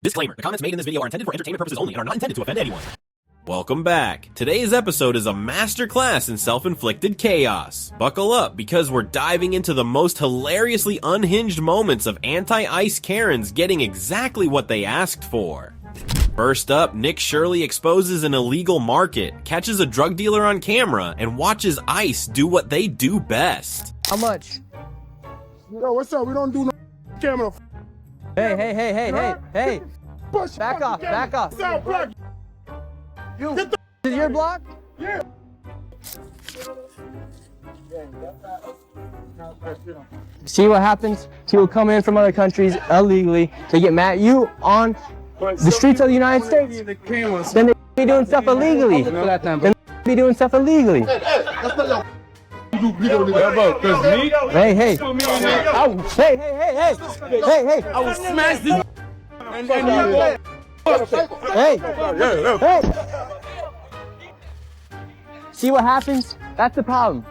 Disclaimer, the comments made in this video are intended for entertainment purposes only and are not intended to offend anyone. Welcome back. Today's episode is a masterclass in self-inflicted chaos. Buckle up because we're diving into the most hilariously unhinged moments of anti-ICE Karens getting exactly what they asked for. First up, Nick Shirley exposes an illegal market, catches a drug dealer on camera, and watches ICE do what they do best. How much? Yo, what's up? We don't do no camera. Hey. Push Back off. South block. You. Is it your block? Yeah. See what happens? People come in from other countries illegally. They get mad at you on the streets of the United States. Then they be doing stuff illegally. Hey. Hey. I will smash this. Hey. See what happens? That's the problem.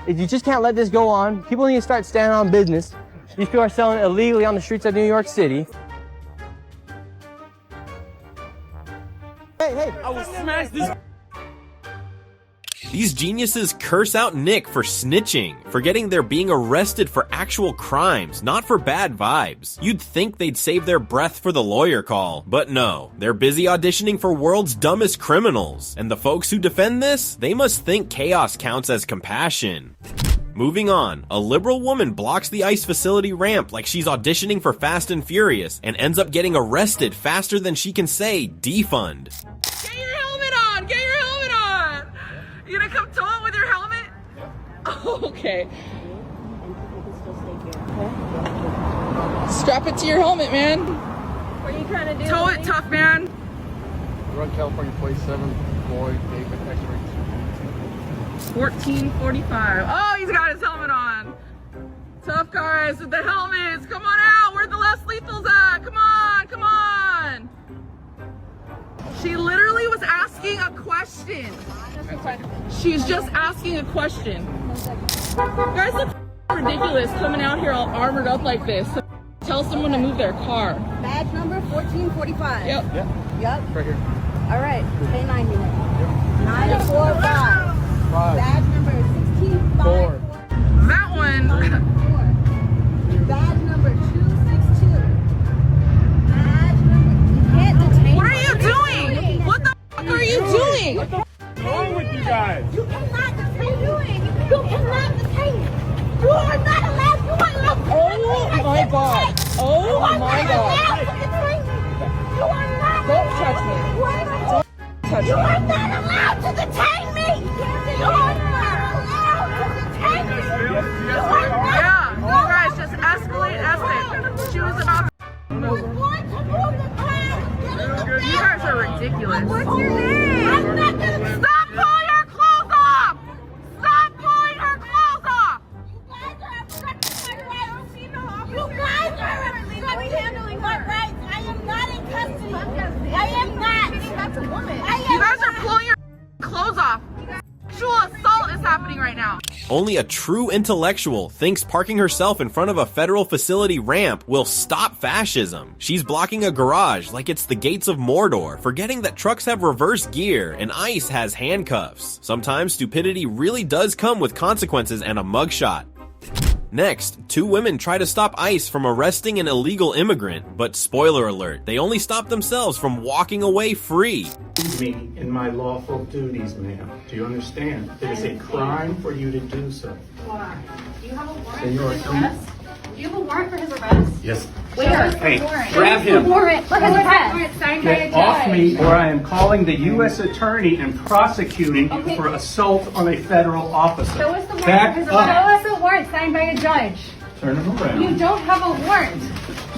If you just can't let this go on, people need to start standing on business. These people are selling it illegally on the streets of New York City. Hey. I will smash this. These geniuses curse out Nick for snitching, forgetting they're being arrested for actual crimes, not for bad vibes. You'd think they'd save their breath for the lawyer call, but no. They're busy auditioning for world's dumbest criminals. And the folks who defend this, they must think chaos counts as compassion. Moving on, a liberal woman blocks the ICE facility ramp like she's auditioning for Fast and Furious and ends up getting arrested faster than she can say defund. Get your helmet on! Get your helmet on! You gonna come tow it with your helmet? Oh, okay. Strap it to your helmet, man. What are you trying to do? Tow it tough, man. Run California Place 7, Boyd, David, X-ray. 1445. Oh, he's got his helmet on. Tough guys with the helmets. Come on out. Where the less lethal's at? Come on. She literally was asking a question. She's just asking a question. You guys look ridiculous coming out here all armored up like this. Tell someone to move their car. Badge number 1445. Yep. Yep. Right here. All right. K9 unit. 945. Badge number 165. That one. Badge number 262. Badge number. You can't detain. What are you doing? What the fuck are you doing? What's wrong with you guys? You cannot detain. You cannot detain. You are not allowed. You are allowed. Oh my god. Oh my god. You are not. Don't touch me. You are not allowed to detain me! You are not allowed to detain me! You are not. Yeah, you guys just escalate. She was about to I'm going to move the car. You guys are ridiculous. What's your name? I'm not going to. Stop pulling her clothes off! Stop pulling her clothes off! You guys are obstructing my rights. You guys are obstructing handling my rights. I am not in custody. I am not. That's a woman. You guys are pulling your clothes off. Sexual assault is happening right now. Only a true intellectual thinks parking herself in front of a federal facility ramp will stop fascism. She's blocking a garage like it's the gates of Mordor, forgetting that trucks have reverse gear and ICE has handcuffs. Sometimes stupidity really does come with consequences and a mugshot. Next, two women try to stop ICE from arresting an illegal immigrant, but spoiler alert, they only stop themselves from walking away free. Me in my lawful duties, ma'am. Do you understand? It is a crime for you to do so. Why? Do you have a warrant Senor, for his arrest? Do you have a warrant for his arrest? Yes. Where? Hey, Warrant. grab him. The warrant for his arrest. Warrant signed by a Get judge. off me or I am calling the U.S. attorney and prosecuting you for assault on a federal officer. Show us the warrant Back for his up. arrest. Show us a warrant signed by a judge. Turn him around. You don't have a warrant.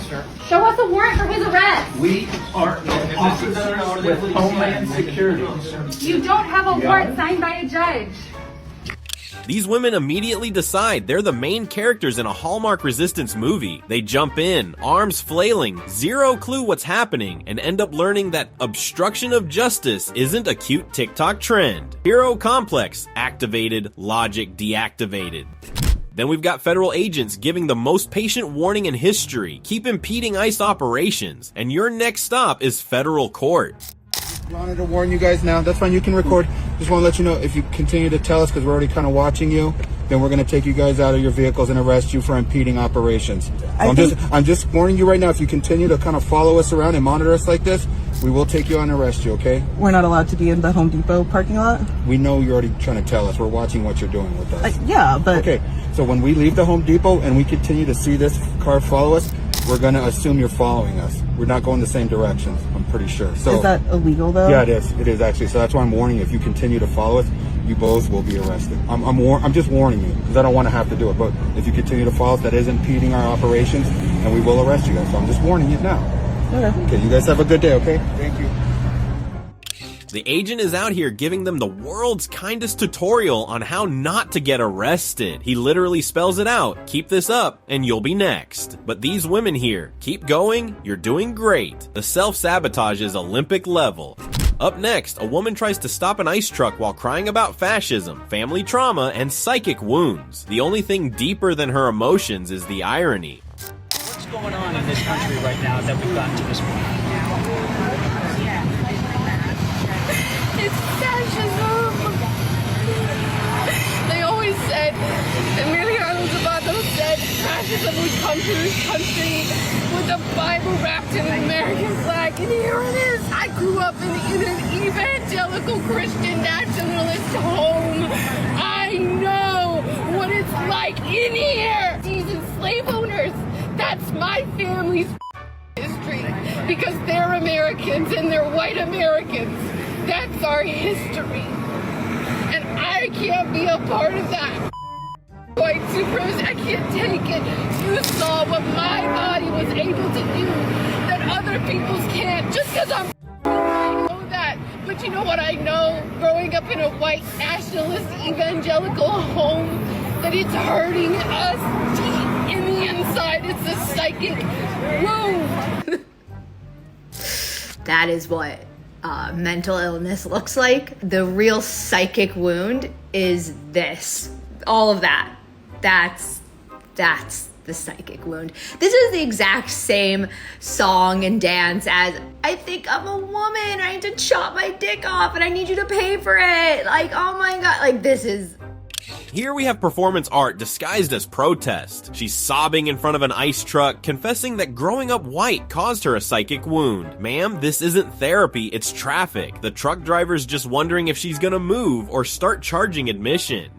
Sir. Show us a warrant for his arrest. We are officers with Homeland Security. You don't have a warrant signed by a judge. These women immediately decide they're the main characters in a Hallmark Resistance movie. They jump in, arms flailing, zero clue what's happening, and end up learning that obstruction of justice isn't a cute TikTok trend. Hero complex activated, logic deactivated. Then we've got federal agents giving the most patient warning in history. Keep impeding ICE operations. And your next stop is federal court. Wanted to warn you guys now. That's fine. You can record. Just want to let you know if you continue to tell us, because we're already kind of watching you, then we're going to take you guys out of your vehicles and arrest you for impeding operations. So I'm just warning you right now. If you continue to kind of follow us around and monitor us like this, we will take you on and arrest you. Okay? We're not allowed to be in the Home Depot parking lot. We know you're already trying to tell us. We're watching what you're doing with us. Yeah, but okay. So when we leave the Home Depot and we continue to see this car follow us, we're going to assume you're following us. We're not going the same directions, I'm pretty sure. So is that illegal, though? Yeah, it is. It is, actually. So that's why I'm warning you. If you continue to follow us, you both will be arrested. I'm just warning you, because I don't want to have to do it. But if you continue to follow us, that is impeding our operations, and we will arrest you guys. So I'm just warning you now. Okay, you guys have a good day, okay? Thank you. The agent is out here giving them the world's kindest tutorial on how not to get arrested. He literally spells it out. Keep this up and you'll be next. But these women here, keep going, you're doing great. The self-sabotage is Olympic level. Up next, a woman tries to stop an ICE truck while crying about fascism, family trauma, and psychic wounds. The only thing deeper than her emotions is the irony. What's going on in this country right now that we've gotten to this point? It's fascism. They always said, Emiliano Zapata said, fascism would come to this country with a Bible wrapped in an American flag. And here it is. I grew up in an evangelical Christian nationalist home. I know what it's like in here. These slave owners, that's my family's history. Because they're Americans and they're white Americans. That's our history. And I can't be a part of that. White supremacy, I can't take it. You saw what my body was able to do that other people's can't. Just because I know that. But you know what I know? Growing up in a white nationalist evangelical home, that it's hurting us deep in the inside. It's a psychic wound. That is what mental illness looks like. The real psychic wound is this. All of that. That's the psychic wound. This is the exact same song and dance as I think I'm a woman. I need to chop my dick off and I need you to pay for it. Like, oh my God. Like, this is... Here we have performance art disguised as protest. She's sobbing in front of an ICE truck, confessing that growing up white caused her a psychic wound. Ma'am, this isn't therapy, it's traffic. The truck driver's just wondering if she's gonna move or start charging admission.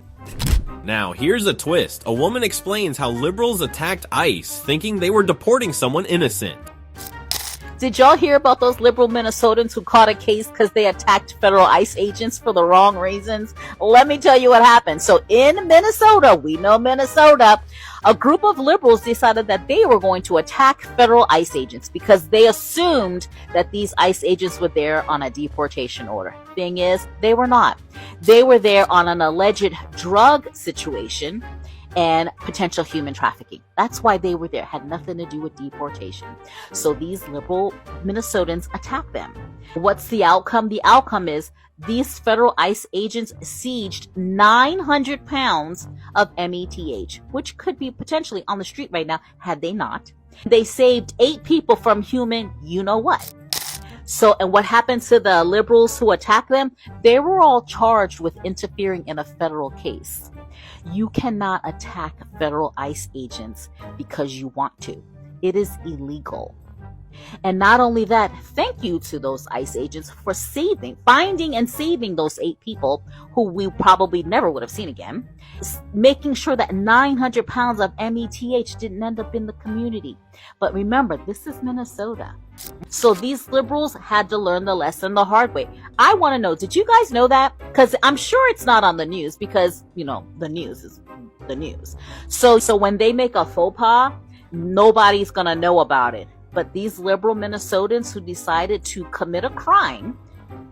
Now, here's a twist. A woman explains how liberals attacked ICE, thinking they were deporting someone innocent. Did y'all hear about those liberal Minnesotans who caught a case because they attacked federal ICE agents for the wrong reasons? Let me tell you what happened. So in Minnesota, we know Minnesota, a group of liberals decided that they were going to attack federal ICE agents because they assumed that these ICE agents were there on a deportation order. Thing is, they were not. They were there on an alleged drug situation and potential human trafficking. That's why they were there. Had nothing to do with deportation. So these liberal Minnesotans attacked them. What's the outcome? The outcome is these federal ICE agents sieged 900 pounds of METH, which could be potentially on the street right now had they not. They saved 8 people from human you-know-what. So, and what happened to the liberals who attacked them? They were all charged with interfering in a federal case. You cannot attack federal ICE agents because you want to. It is illegal. And not only that, thank you to those ICE agents for finding and saving those 8 people who we probably never would have seen again, making sure that 900 pounds of METH didn't end up in the community. But remember, this is Minnesota. So these liberals had to learn the lesson the hard way. I want to know, did you guys know that? Because I'm sure it's not on the news because, you know, the news is the news. So when they make a faux pas, nobody's going to know about it. But these liberal Minnesotans who decided to commit a crime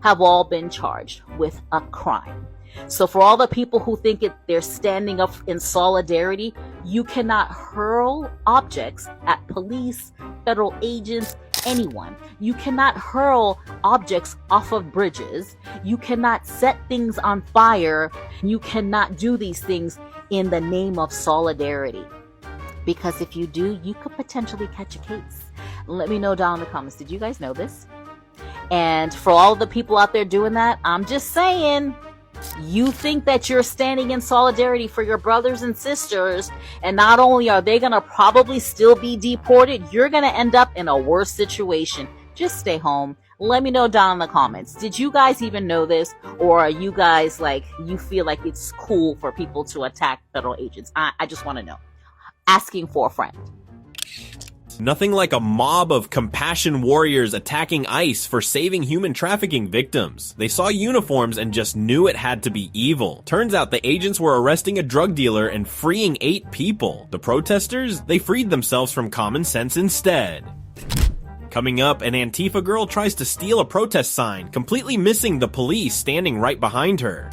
have all been charged with a crime. So for all the people who think they're standing up in solidarity, you cannot hurl objects at police, federal agents, anyone. You cannot hurl objects off of bridges. You cannot set things on fire. You cannot do these things in the name of solidarity. Because if you do, you could potentially catch a case. Let me know down in the comments. Did you guys know this? And for all the people out there doing that, I'm just saying, you think that you're standing in solidarity for your brothers and sisters, and not only are they going to probably still be deported, you're going to end up in a worse situation. Just stay home. Let me know down in the comments. Did you guys even know this? Or are you guys like, you feel like it's cool for people to attack federal agents? I just want to know. Asking for a friend. Nothing like a mob of compassion warriors attacking ICE for saving human trafficking victims. They saw uniforms and just knew it had to be evil. Turns out the agents were arresting a drug dealer and freeing 8 people. The protesters, they freed themselves from common sense instead. Coming up, an Antifa girl tries to steal a protest sign, completely missing the police standing right behind her.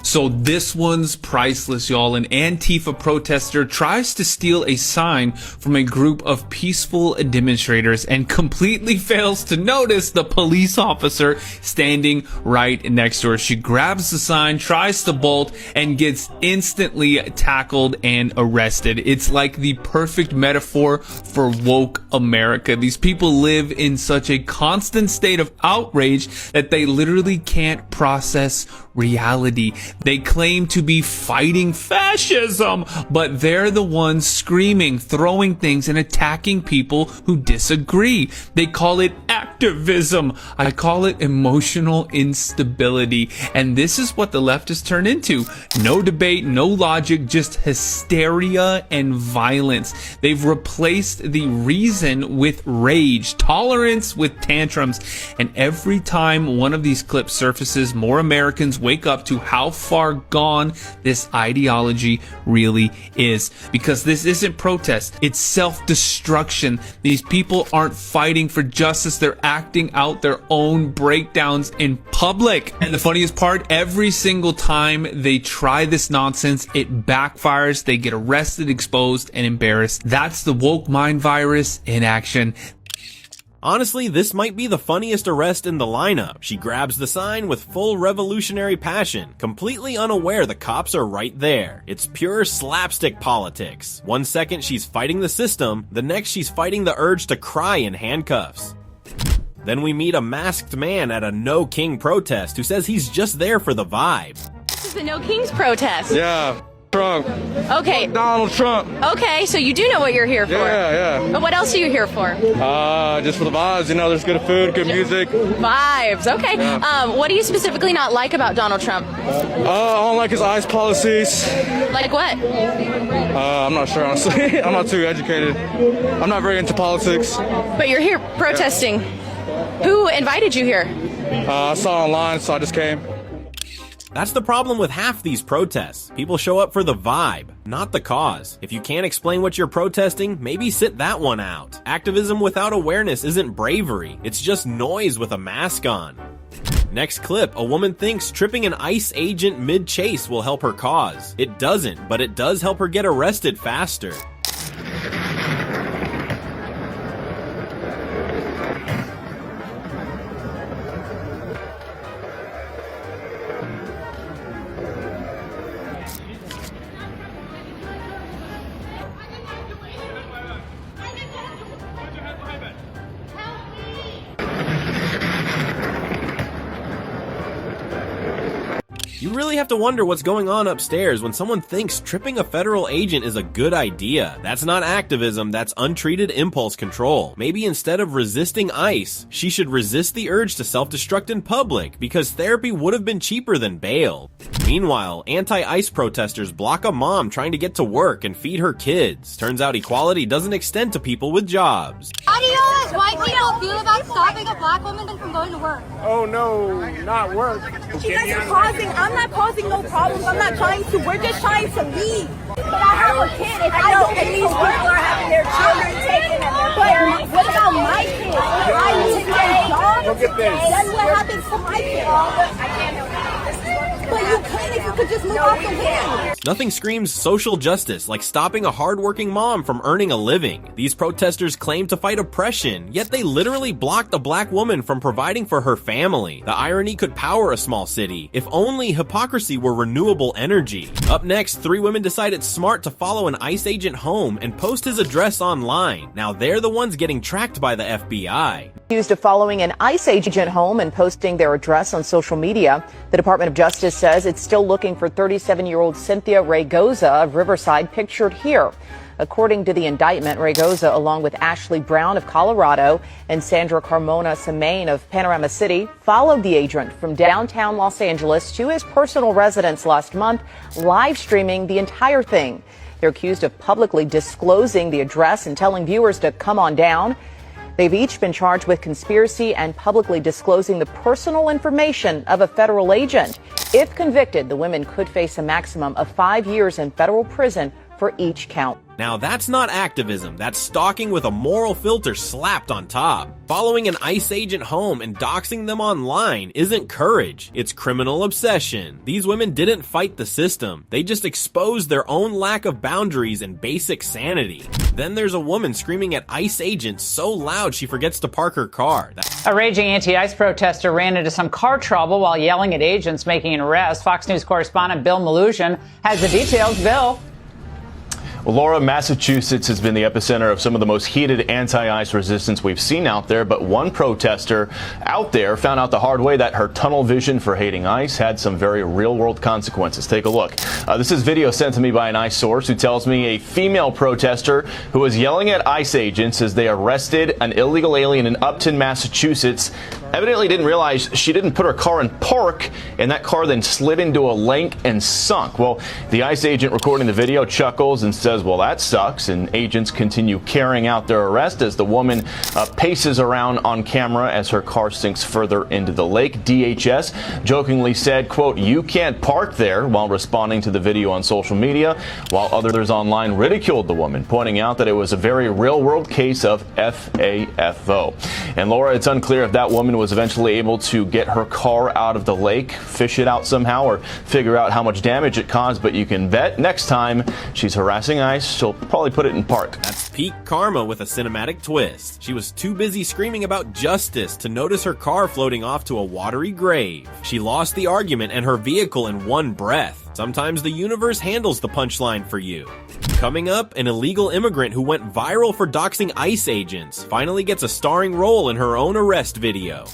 So this one's priceless, y'all. An Antifa protester tries to steal a sign from a group of peaceful demonstrators and completely fails to notice the police officer standing right next to her. She grabs the sign, tries to bolt, and gets instantly tackled and arrested. It's like the perfect metaphor for woke America. These people live in such a constant state of outrage that they literally can't process reality. They claim to be fighting fascism, but they're the ones screaming, throwing things, and attacking people who disagree. They call it activism. I call it emotional instability. And this is what the left has turned into. No debate, no logic, just hysteria and violence. They've replaced the reason with rage, tolerance with tantrums. And every time one of these clips surfaces, more Americans wake up to how far gone this ideology really is. Because this isn't protest, it's self-destruction. These people aren't fighting for justice, they're acting out their own breakdowns in public. And the funniest part, every single time they try this nonsense, it backfires. They get arrested, exposed, and embarrassed. That's the woke mind virus in action. Honestly, this might be the funniest arrest in the lineup. She grabs the sign with full revolutionary passion, completely unaware the cops are right there. It's pure slapstick politics. One second she's fighting the system, the next she's fighting the urge to cry in handcuffs. Then we meet a masked man at a No King protest who says he's just there for the vibe. This is the No Kings protest. Yeah. Trump. Okay. Donald Trump. Okay, so you do know what you're here for. Yeah. But what else are you here for? Just for the vibes, you know, there's good food, good music. Vibes, okay. Yeah. What do you specifically not like about Donald Trump? I don't like his ICE policies. Like what? I'm not sure, honestly. I'm not too educated. I'm not very into politics. But you're here protesting. Who invited you here? I saw online, so I just came. That's the problem with half these protests. People show up for the vibe, not the cause. If you can't explain what you're protesting, maybe sit that one out. Activism without awareness isn't bravery. It's just noise with a mask on. Next clip, a woman thinks tripping an ICE agent mid-chase will help her cause. It doesn't, but it does help her get arrested faster. You really have to wonder what's going on upstairs when someone thinks tripping a federal agent is a good idea. That's not activism, that's untreated impulse control. Maybe instead of resisting ICE, she should resist the urge to self-destruct in public, because therapy would have been cheaper than bail. Meanwhile, anti-ICE protesters block a mom trying to get to work and feed her kids. Turns out equality doesn't extend to people with jobs. How do you as white people feel about stopping a black woman from going to work? Oh no, not work. You guys are causing, I'm not causing no problems. I'm not trying to, we're just trying to leave. But I have a kid. If I don't, and these people are having their children taken and their parents. What about my kids? I lose my job. Then what happens to my kids? I can't help that. But you can if you could just move off the way. Nothing screams social justice like stopping a hardworking mom from earning a living. These protesters claim to fight oppression, yet they literally blocked a black woman from providing for her family. The irony could power a small city, if only hypocrisy were renewable energy. Up next, 3 women decide it's smart to follow an ICE agent home and post his address online. Now they're the ones getting tracked by the FBI. Accused of following an ICE agent home and posting their address on social media, the Department of Justice says it's still looking for 37-year-old Cynthia Raygoza of Riverside, pictured here. According to the indictment, Raygoza, along with Ashley Brown of Colorado and Sandra Carmona Semaine of Panorama City, followed the agent from downtown Los Angeles to his personal residence last month, live streaming the entire thing. They're accused of publicly disclosing the address and telling viewers to come on down. They've each been charged with conspiracy and publicly disclosing the personal information of a federal agent. If convicted, the women could face a maximum of 5 years in federal prison for each count. Now that's not activism, that's stalking with a moral filter slapped on top. Following an ICE agent home and doxing them online isn't courage, it's criminal obsession. These women didn't fight the system, they just exposed their own lack of boundaries and basic sanity. Then there's a woman screaming at ICE agents so loud she forgets to park her car. A raging anti-ICE protester ran into some car trouble while yelling at agents making an arrest. Fox News correspondent Bill Malusian has the details. Bill. Well, Laura, Massachusetts has been the epicenter of some of the most heated anti-ICE resistance we've seen out there. But one protester out there found out the hard way that her tunnel vision for hating ICE had some very real-world consequences. Take a look. This is video sent to me by an ICE source who tells me a female protester who was yelling at ICE agents as they arrested an illegal alien in Upton, Massachusetts, evidently didn't realize she didn't put her car in park, and that car then slid into a lake and sunk. Well, the ICE agent recording the video chuckles and says, well, that sucks, and agents continue carrying out their arrest as the woman paces around on camera as her car sinks further into the lake. DHS jokingly said, quote, "You can't park there," while responding to the video on social media, while others online ridiculed the woman, pointing out that it was a very real-world case of FAFO. And Laura, it's unclear if that woman was eventually able to get her car out of the lake, fish it out somehow, or figure out how much damage it caused, but you can bet next time she's harassing ICE, she'll probably put it in park. That's peak karma with a cinematic twist. She was too busy screaming about justice to notice her car floating off to a watery grave. She lost the argument and her vehicle in one breath. Sometimes the universe handles the punchline for you. Coming up, an illegal immigrant who went viral for doxing ICE agents finally gets a starring role in her own arrest video.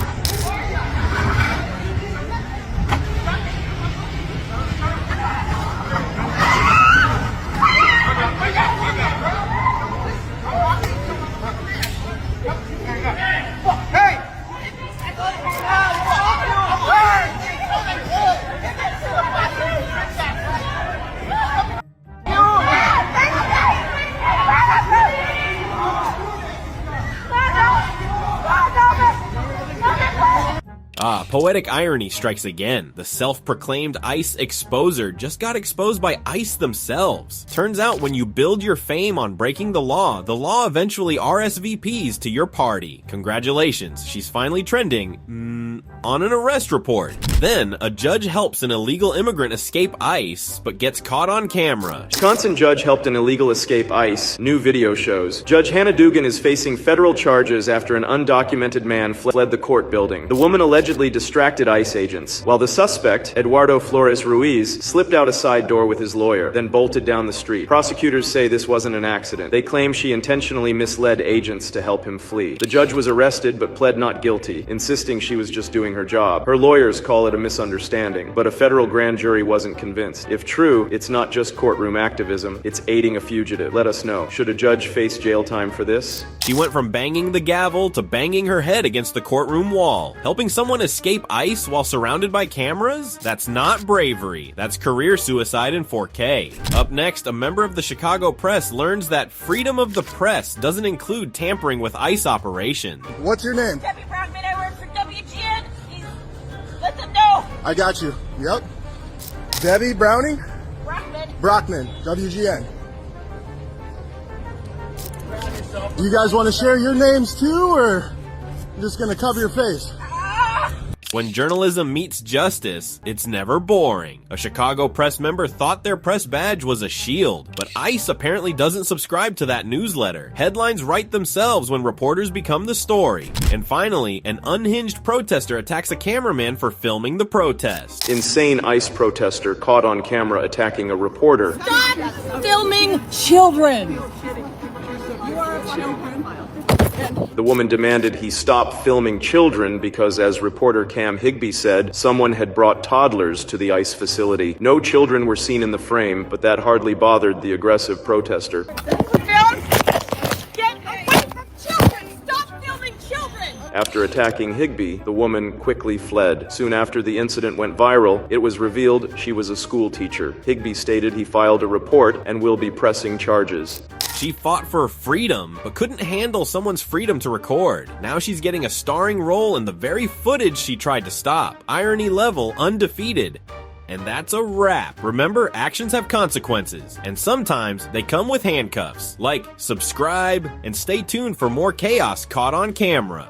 Poetic irony strikes again. The self-proclaimed ICE exposer just got exposed by ICE themselves. Turns out when you build your fame on breaking the law eventually RSVPs to your party. Congratulations, she's finally trending, on an arrest report. Then, a judge helps an illegal immigrant escape ICE, but gets caught on camera. Wisconsin judge helped an illegal escape ICE, new video shows. Judge Hannah Dugan is facing federal charges after an undocumented man fled the court building. The woman allegedly distracted ICE agents, while the suspect, Eduardo Flores Ruiz, slipped out a side door with his lawyer, then bolted down the street. Prosecutors say this wasn't an accident. They claim she intentionally misled agents to help him flee. The judge was arrested but pled not guilty, insisting she was just doing her job. Her lawyers call it a misunderstanding, but a federal grand jury wasn't convinced. If true, it's not just courtroom activism, it's aiding a fugitive. Let us know. Should a judge face jail time for this? She went from banging the gavel to banging her head against the courtroom wall. Helping someone escape ICE while surrounded by cameras? That's not bravery. That's career suicide in 4K. Up next, a member of the Chicago press learns that freedom of the press doesn't include tampering with ICE operations. What's your name? Debbie Brockman, I work for WGN. Please let them know. I got you. Yep. Debbie Browning? Brockman. Brockman, WGN. Do you guys want to share your names too, or you're just going to cover your face? When journalism meets justice, it's never boring. A Chicago press member thought their press badge was a shield, but ICE apparently doesn't subscribe to that newsletter. Headlines write themselves when reporters become the story. And finally, an unhinged protester attacks a cameraman for filming the protest. Insane ICE protester caught on camera attacking a reporter. Stop filming children. You are children. The woman demanded he stop filming children because, as reporter Cam Higbee said, someone had brought toddlers to the ICE facility. No children were seen in the frame, but that hardly bothered the aggressive protester. Get away from children. Stop filming children. After attacking Higbee, the woman quickly fled. Soon after the incident went viral, it was revealed she was a school teacher. Higbee stated he filed a report and will be pressing charges. She fought for freedom, but couldn't handle someone's freedom to record. Now she's getting a starring role in the very footage she tried to stop. Irony level undefeated. And that's a wrap. Remember, actions have consequences, and sometimes they come with handcuffs. Like, subscribe, and stay tuned for more chaos caught on camera.